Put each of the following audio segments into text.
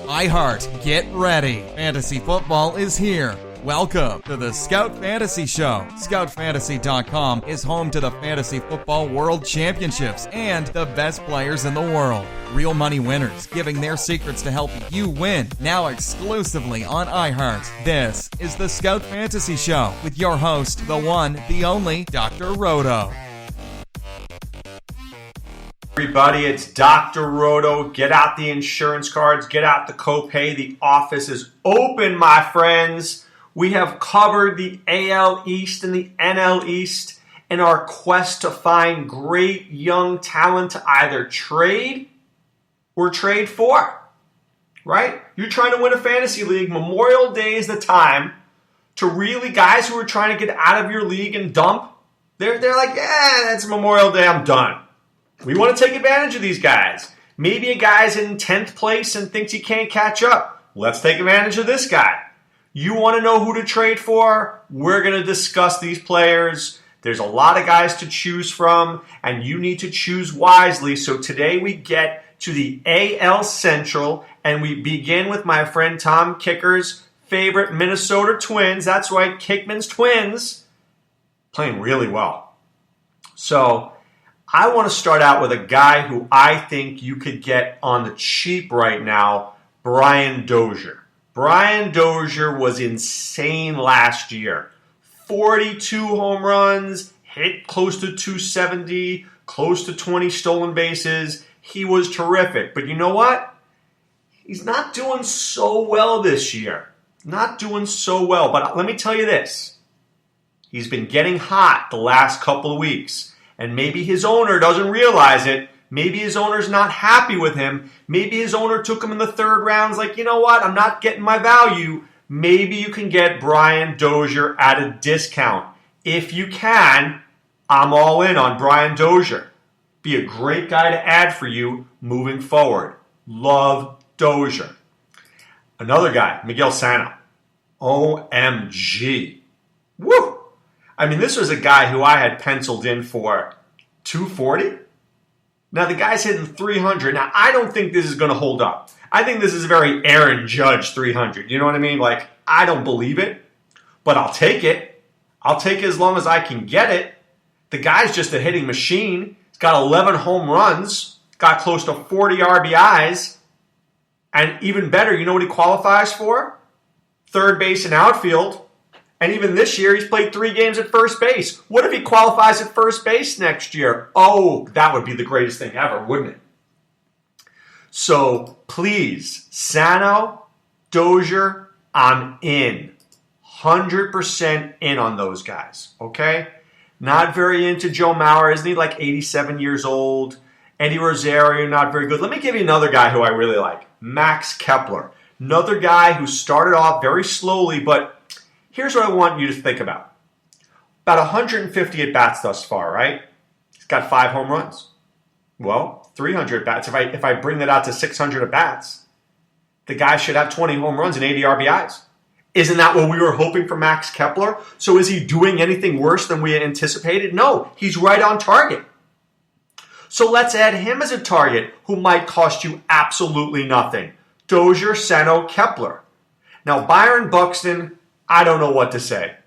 iHeart, get ready. Fantasy football is here. Welcome to the Scout Fantasy Show. ScoutFantasy.com is home to the Fantasy Football World Championships and the best players in the world. Real money winners giving their secrets to help you win. Now exclusively on iHeart. This is the Scout Fantasy Show with your host, the one, the only, Dr. Roto. Everybody, it's Dr. Roto. Get out the insurance cards, get out the copay. The office is open, my friends. We have covered the AL East and the NL East in our quest to find great young talent to either trade or trade for, right? You're trying to win a fantasy league. Memorial Day is the time to really, guys who are trying to get out of your league and dump, they're like, yeah, that's Memorial Day, I'm done. We want to take advantage of these guys. Maybe a guy's in 10th place and thinks he can't catch up. Let's take advantage of this guy. You want to know who to trade for? We're going to discuss these players. There's a lot of guys to choose from, and you need to choose wisely. So today we get to the AL Central, and we begin with my friend Tom Kicker's favorite Minnesota Twins. That's right, Kickman's Twins. Playing really well. So I want to start out with a guy who I think you could get on the cheap right now, Brian Dozier. Brian Dozier was insane last year. 42 home runs, hit close to 270, close to 20 stolen bases. He was terrific. But you know what? He's not doing so well this year. Not doing so well. But let me tell you this. He's been getting hot the last couple of weeks. And maybe his owner doesn't realize it. Maybe his owner's not happy with him. Maybe his owner took him in the third round. It's like, you know what? I'm not getting my value. Maybe you can get Brian Dozier at a discount. If you can, I'm all in on Brian Dozier. Be a great guy to add for you moving forward. Love Dozier. Another guy, Miguel Sano. OMG. Woo! I mean, this was a guy who I had penciled in for 240. Now, the guy's hitting 300. Now, I don't think this is going to hold up. I think this is a very Aaron Judge 300. You know what I mean? Like, I don't believe it, but I'll take it. I'll take it as long as I can get it. The guy's just a hitting machine. He's got 11 home runs, got close to 40 RBIs, and even better, you know what he qualifies for? Third base and outfield. And even this year, he's played 3 games at first base. What if he qualifies at first base next year? Oh, that would be the greatest thing ever, wouldn't it? So please, Sano, Dozier, I'm in. 100% in on those guys, okay? Not very into Joe Mauer, isn't he? Like 87 years old. Eddie Rosario, not very good. Let me give you another guy who I really like. Max Kepler. Another guy who started off very slowly, but here's what I want you to think about. About 150 at-bats thus far, right? He's got 5 home runs. Well, 300 at-bats. If I bring that out to 600 at-bats, the guy should have 20 home runs and 80 RBIs. Isn't that what we were hoping for Max Kepler? So is he doing anything worse than we anticipated? No, he's right on target. So let's add him as a target who might cost you absolutely nothing. Dozier, Sano, Kepler. Now, Byron Buxton, I don't know what to say.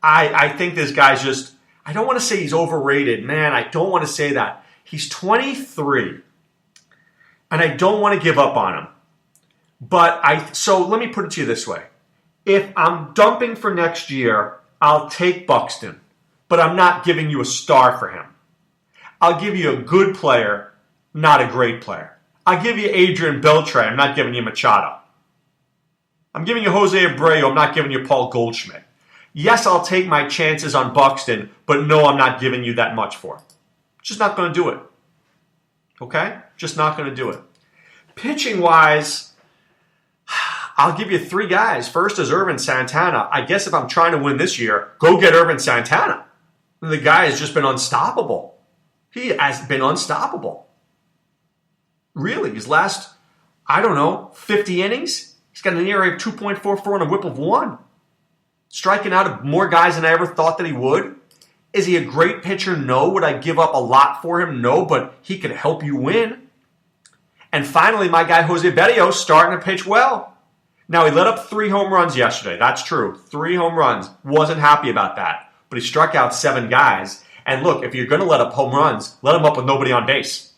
I think this guy's just, I don't want to say he's overrated. Man, I don't want to say that. He's 23, and I don't want to give up on him. So let me put it to you this way. If I'm dumping for next year, I'll take Buxton, but I'm not giving you a star for him. I'll give you a good player, not a great player. I'll give you Adrian Beltre. I'm not giving you Machado. I'm giving you Jose Abreu. I'm not giving you Paul Goldschmidt. Yes, I'll take my chances on Buxton, but no, I'm not giving you that much for him. Just not going to do it. Okay? Just not going to do it. Pitching-wise, I'll give you 3 guys. First is Irvin Santana. I guess if I'm trying to win this year, go get Irvin Santana. The guy has just been unstoppable. He has been unstoppable. Really, his last, 50 innings, he's got an ERA of 2.44 and a whip of 1. Striking out more guys than I ever thought that he would. Is he a great pitcher? No. Would I give up a lot for him? No, but he could help you win. And finally, my guy Jose Berrios starting to pitch well. Now, he let up 3 home runs yesterday. That's true. 3 home runs. Wasn't happy about that. But he struck out 7 guys. And look, if you're going to let up home runs, let them up with nobody on base.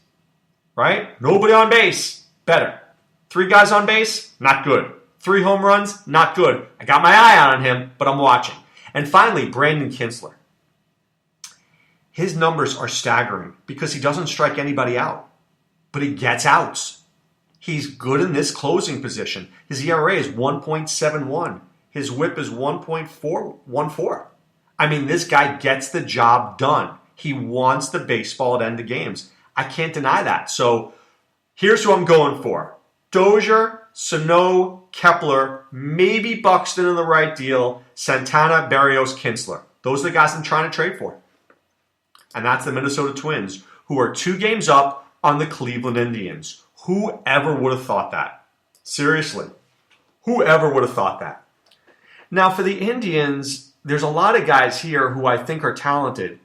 Right? Nobody on base. Better. 3 guys on base? Not good. 3 home runs? Not good. I got my eye out on him, but I'm watching. And finally, Brandon Kinsler. His numbers are staggering because he doesn't strike anybody out. But he gets outs. He's good in this closing position. His ERA is 1.71. His whip is 1.414. I mean, this guy gets the job done. He wants the baseball at end of games. I can't deny that. So here's who I'm going for. Dozier, Sano, Kepler, maybe Buxton in the right deal, Santana, Berrios, Kinsler. Those are the guys I'm trying to trade for. And that's the Minnesota Twins, who are 2 games up on the Cleveland Indians. Whoever would have thought that? Seriously. Whoever would have thought that? Now, for the Indians, there's a lot of guys here who I think are talented.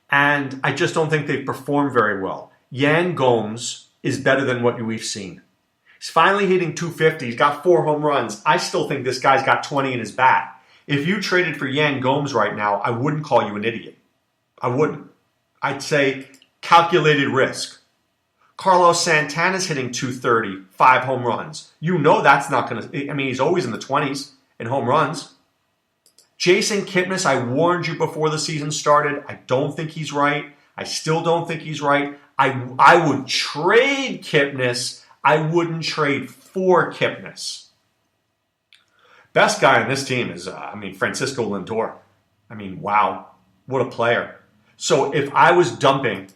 And I just don't think they've performed very well. Yan Gomes is better than what we've seen. He's finally hitting 250. He's got 4 home runs. I still think this guy's got 20 in his bat. If you traded for Yan Gomes right now, I wouldn't call you an idiot. I wouldn't. I'd say calculated risk. Carlos Santana's hitting 230, 5 home runs. You know that's not going to... I mean, he's always in the 20s in home runs. Jason Kipnis, I warned you before the season started. I don't think he's right. I still don't think he's right. I would trade Kipnis. I wouldn't trade for Kipnis. Best guy on this team is, Francisco Lindor. I mean, wow. What a player. So if I was dumping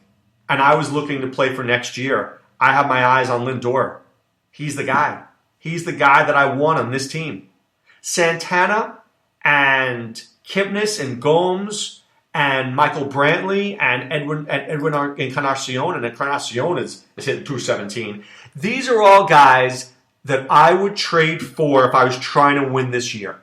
and I was looking to play for next year, I have my eyes on Lindor. He's the guy. He's the guy that I want on this team. Santana and Kipnis and Gomes and Michael Brantley and Edwin Encarnacion, and Encarnacion is hitting 217. These are all guys that I would trade for if I was trying to win this year.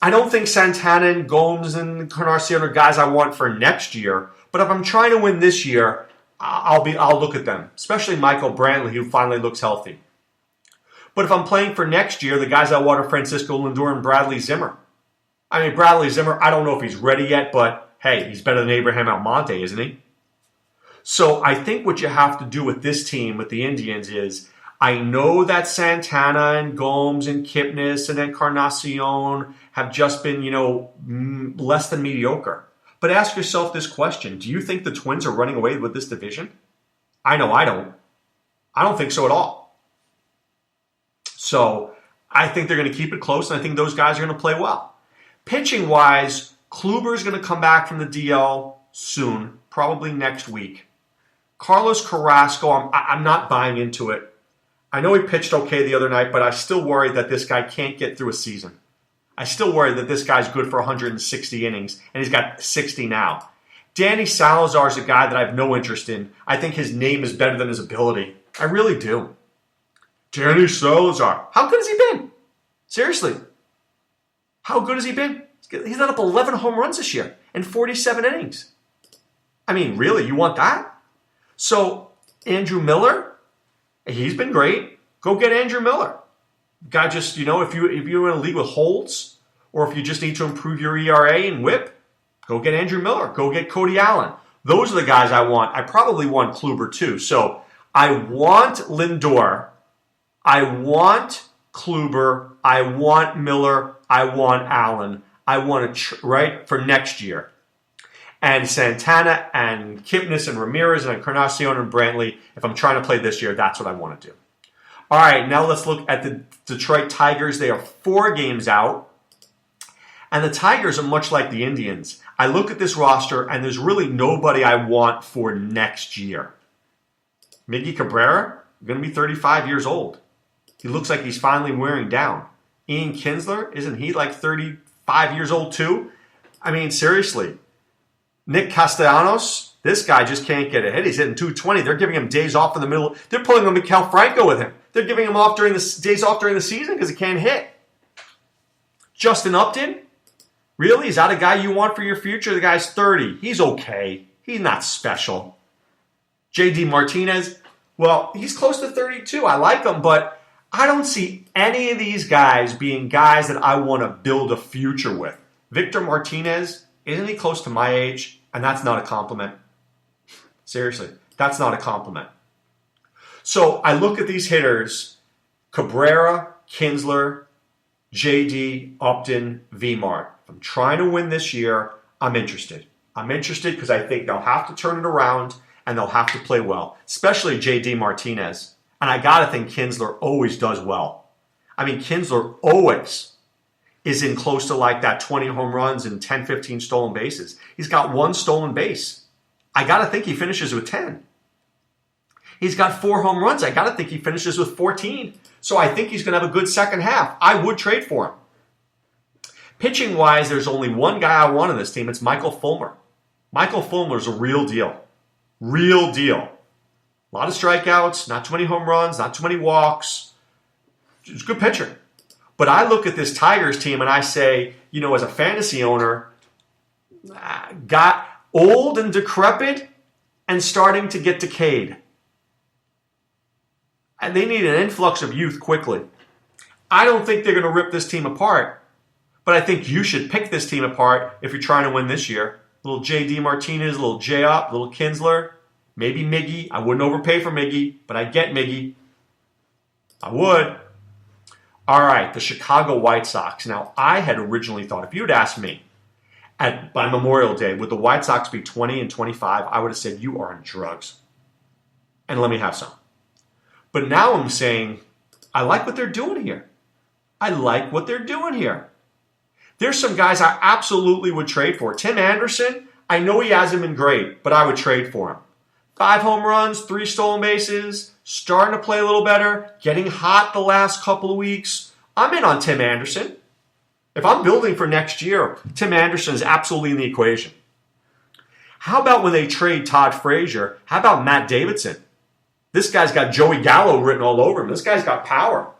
I don't think Santana and Gomes and Encarnacion are guys I want for next year, but if I'm trying to win this year, I'll look at them, especially Michael Brantley, who finally looks healthy. But if I'm playing for next year, the guys I want are Francisco Lindor and Bradley Zimmer. I mean, Bradley Zimmer, I don't know if he's ready yet, but hey, he's better than Abraham Almonte, isn't he? So I think what you have to do with this team, with the Indians, is I know that Santana and Gomes and Kipnis and Encarnacion have just been, less than mediocre. But ask yourself this question. Do you think the Twins are running away with this division? I know I don't. I don't think so at all. So I think they're going to keep it close, and I think those guys are going to play well. Pitching-wise, Kluber is going to come back from the DL soon, probably next week. Carlos Carrasco, I'm not buying into it. I know he pitched okay the other night, but I still worry that this guy can't get through a season. I still worry that this guy's good for 160 innings, and he's got 60 now. Danny Salazar is a guy that I have no interest in. I think his name is better than his ability. I really do. Danny Salazar. How good has he been? Seriously. How good has he been? He's let up 11 home runs this year in 47 innings. I mean, really, you want that? So, Andrew Miller, he's been great. Go get Andrew Miller. Guy just, if you're in a league with holds, or if you just need to improve your ERA and whip, go get Andrew Miller. Go get Cody Allen. Those are the guys I want. I probably want Kluber too. So I want Lindor. I want Kluber. I want Miller. I want Allen. I want for next year. And Santana and Kipnis and Ramirez and Encarnacion and Brantley, if I'm trying to play this year, that's what I want to do. All right, now let's look at the Detroit Tigers. They are 4 games out. And the Tigers are much like the Indians. I look at this roster, and there's really nobody I want for next year. Miggy Cabrera, going to be 35 years old. He looks like he's finally wearing down. Ian Kinsler, isn't he like 35 years old too? I mean, seriously. Nick Castellanos, this guy just can't get a hit. He's hitting 220. They're giving him days off in the middle. They're pulling a Maikel Franco with him. They're giving him days off during the season because he can't hit. Justin Upton, really? Is that a guy you want for your future? The guy's 30. He's okay. He's not special. J.D. Martinez, Well, he's close to 32. I like him, but I don't see any of these guys being guys that I want to build a future with. Victor Martinez, isn't he close to my age? And that's not a compliment. Seriously, that's not a compliment. So I look at these hitters, Cabrera, Kinsler, JD, Upton, Vmart. If I'm trying to win this year, I'm interested. I'm interested because I think they'll have to turn it around and they'll have to play well, especially JD Martinez. And I got to think Kinsler always does well. I mean, Kinsler always is in close to like that 20 home runs and 10, 15 stolen bases. He's got 1 stolen base. I got to think he finishes with 10. He's got 4 home runs. I got to think he finishes with 14. So I think he's going to have a good second half. I would trade for him. Pitching-wise, there's only one guy I want on this team. It's Michael Fulmer. Michael Fulmer's a real deal. Real deal. A lot of strikeouts, not too many home runs, not too many walks. He's a good pitcher. But I look at this Tigers team and I say, you know, as a fantasy owner, got old and decrepit and starting to get decayed. And they need an influx of youth quickly. I don't think they're going to rip this team apart, but I think you should pick this team apart if you're trying to win this year. Little JD Martinez, little J-Up, little Kinsler, maybe Miggy. I wouldn't overpay for Miggy, but I'd get Miggy. I would. All right, the Chicago White Sox. Now, I had originally thought, if you'd asked me by Memorial Day, would the White Sox be 20 and 25? I would have said, you are on drugs. And let me have some. But now I'm saying, I like what they're doing here. I like what they're doing here. There's some guys I absolutely would trade for. Tim Anderson, I know he hasn't been great, but I would trade for him. 5 home runs, 3 stolen bases, starting to play a little better, getting hot the last couple of weeks. I'm in on Tim Anderson. If I'm building for next year, Tim Anderson is absolutely in the equation. How about when they trade Todd Frazier? How about Matt Davidson? This guy's got Joey Gallo written all over him. This guy's got power.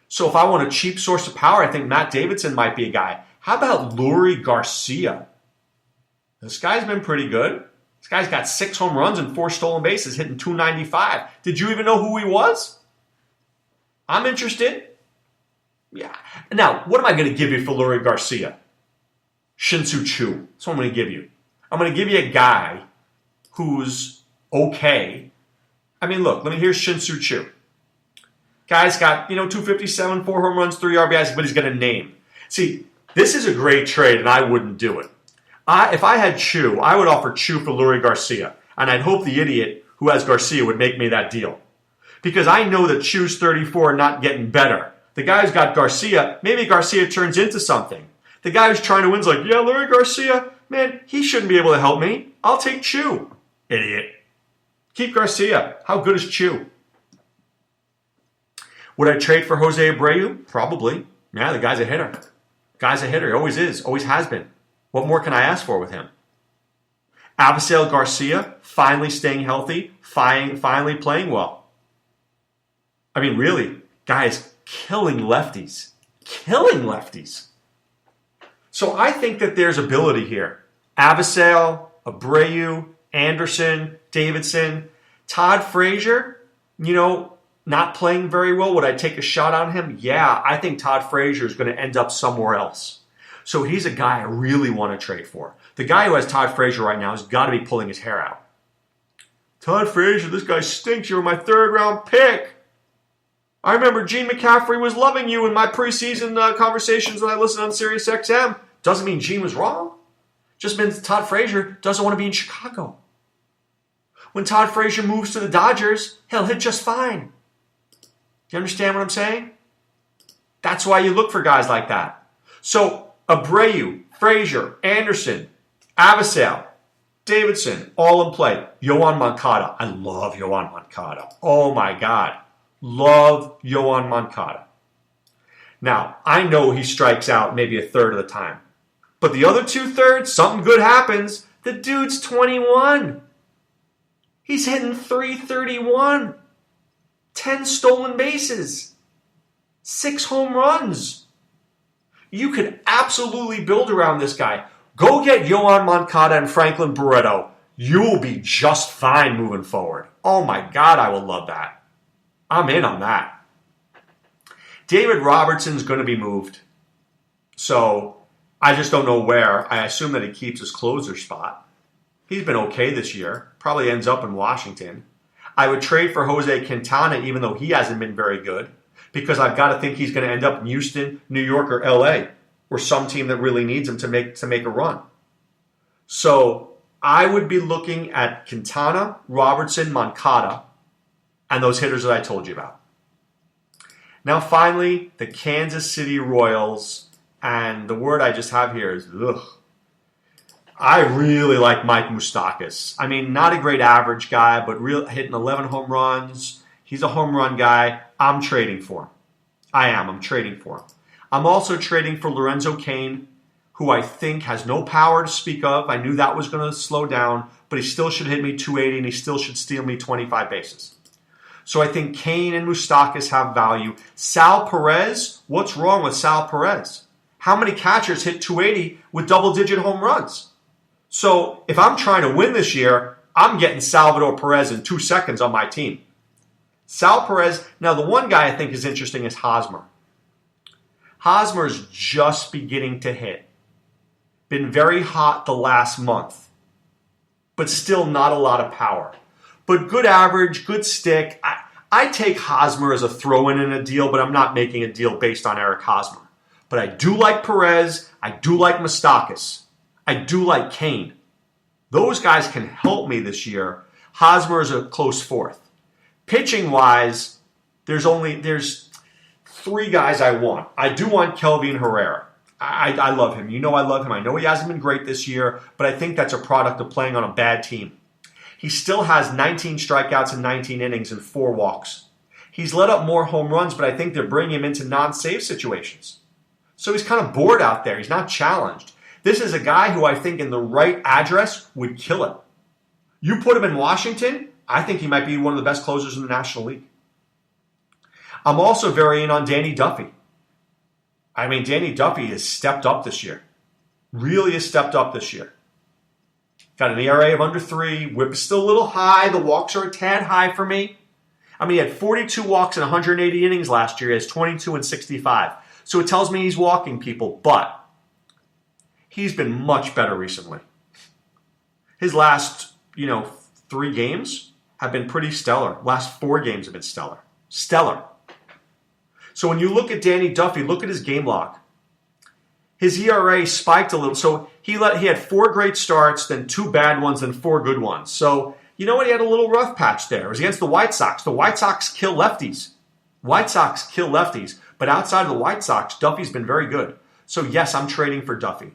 So if I want a cheap source of power, I think Matt Davidson might be a guy. How about Lurie Garcia? This guy's been pretty good. This guy's got 6 home runs and 4 stolen bases, hitting .295. Did you even know who he was? I'm interested. Yeah. Now, what am I going to give you for Lurie Garcia? Shin-Soo Choo. That's what I'm going to give you. I'm going to give you a guy who's okay. I mean, look, here's Shin-Soo Choo. Guy's got, 257, 4 home runs, 3 RBIs, but he's got a name. See, this is a great trade, and I wouldn't do it. If I had Choo, I would offer Choo for Lurie Garcia, and I'd hope the idiot who has Garcia would make me that deal. Because I know that Choo's 34 and not getting better. The guy who's got Garcia, maybe Garcia turns into something. The guy who's trying to win's like, yeah, Lurie Garcia, man, he shouldn't be able to help me. I'll take Choo. Idiot. Keep Garcia. How good is Choo? Would I trade for Jose Abreu? Probably. Yeah, the guy's a hitter. Guy's a hitter. He always is. Always has been. What more can I ask for with him? Avisail Garcia, finally staying healthy, finally playing well. I mean, really, guys, killing lefties. Killing lefties. So I think that there's ability here. Avisail, Abreu, Anderson, Davidson, Todd Frazier, not playing very well. Would I take a shot on him? Yeah, I think Todd Frazier is going to end up somewhere else. So he's a guy I really want to trade for. The guy who has Todd Frazier right now has got to be pulling his hair out. Todd Frazier, this guy stinks. You were my 3rd round pick. I remember Gene McCaffrey was loving you in my preseason conversations when I listened on Sirius XM. Doesn't mean Gene was wrong. Just means Todd Frazier doesn't want to be in Chicago. When Todd Frazier moves to the Dodgers, he'll hit just fine. Do you understand what I'm saying? That's why you look for guys like that. So Abreu, Frazier, Anderson, Avisail, Davidson, all in play. Yohan Moncada. I love Yohan Moncada. Oh my God. Love Yohan Moncada. Now, I know he strikes out maybe a third of the time. But the other 2/3, something good happens. The dude's 21. He's hitting .331. 10 stolen bases. 6 home runs. You could absolutely build around this guy. Go get Yohan Moncada and Franklin Barreto. you will be just fine moving forward. Oh my God, I will love that. I'm in on that. David Robertson's going to be moved. So I just don't know where. I assume that he keeps his closer spot. He's been okay this year. Probably ends up in Washington. I would trade for Jose Quintana even though he hasn't been very good, because I've got to think he's going to end up in Houston, New York, or LA, or some team that really needs him to make a run. So I would be looking at Quintana, Robertson, Moncada, and those hitters that I told you about. Now finally, the Kansas City Royals, and the word I just have here is ugh. I really like Mike Moustakas. I mean, not a great average guy, but hitting 11 home runs. He's a home run guy. I'm trading for him. I'm trading for him. I'm also trading for Lorenzo Cain, who I think has no power to speak of. I knew that was going to slow down, but he still should hit me 280, and he still should steal me 25 bases. So I think Cain and Moustakas have value. Sal Perez, what's wrong with Sal Perez? How many catchers hit 280 with double-digit home runs? So if I'm trying to win this year, I'm getting Salvador Perez in 2 seconds on my team. Sal Perez, now the one guy I think is interesting is Hosmer. Hosmer's just beginning to hit. Been very hot the last month, but still not a lot of power. But good average, good stick. I take Hosmer as a throw-in in a deal, but I'm not making a deal based on Eric Hosmer. But I do like Perez. I do like Moustakas. I do like Cain. Those guys can help me this year. Hosmer is a close fourth. Pitching-wise, there's 3 guys I want. I do want Kelvin Herrera. I love him. You know I love him. I know he hasn't been great this year, but I think that's a product of playing on a bad team. He still has 19 strikeouts in 19 innings and 4 walks. He's let up more home runs, but I think they're bringing him into non-save situations. So he's kind of bored out there. He's not challenged. This is a guy who I think in the right address would kill it. You put him in Washington, I think he might be one of the best closers in the National League. I'm also very in on Danny Duffy. I mean, Danny Duffy has stepped up this year. Really has stepped up this year. Got an ERA of under 3. Whip is still a little high. The walks are a tad high for me. I mean, he had 42 walks in 180 innings last year. He has 22 and 65. So it tells me he's walking people, but he's been much better recently. His last, 3 games have been pretty stellar. Last 4 games have been stellar. Stellar. So when you look at Danny Duffy, look at his game log. His ERA spiked a little. So he had 4 great starts, then 2 bad ones, then 4 good ones. So you know what? He had a little rough patch there. It was against the White Sox. The White Sox kill lefties. But outside of the White Sox, Duffy's been very good. So yes, I'm trading for Duffy.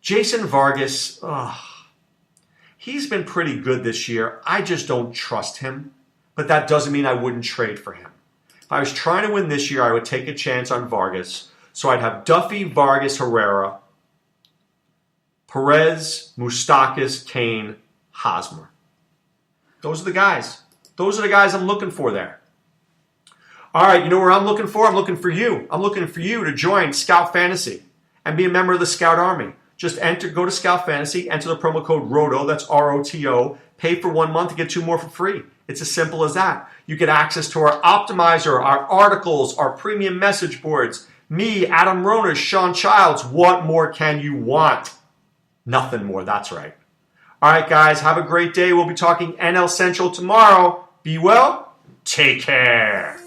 Jason Vargas, he's been pretty good this year. I just don't trust him. But that doesn't mean I wouldn't trade for him. If I was trying to win this year, I would take a chance on Vargas. So I'd have Duffy, Vargas, Herrera, Perez, Moustakas, Cain, Hosmer. Those are the guys. Those are the guys I'm looking for there. All right, you know where I'm looking for? I'm looking for you. I'm looking for you to join Scout Fantasy and be a member of the Scout Army. Just go to Scout Fantasy, enter the promo code ROTO, that's ROTO, pay for 1 month to get 2 more for free. It's as simple as that. You get access to our optimizer, our articles, our premium message boards, me, Adam Ronas, Sean Childs. What more can you want? Nothing more, that's right. All right, guys, have a great day. We'll be talking NL Central tomorrow. Be well. Take care.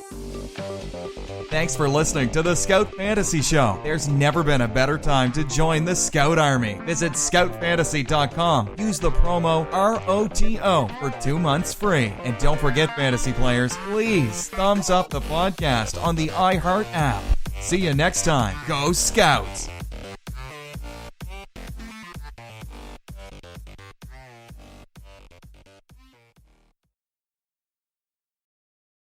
Thanks for listening to the Scout Fantasy Show. There's never been a better time to join the Scout Army. Visit scoutfantasy.com. Use the promo ROTO for 2 months free. And don't forget, fantasy players, please thumbs up the podcast on the iHeart app. See you next time. Go Scouts!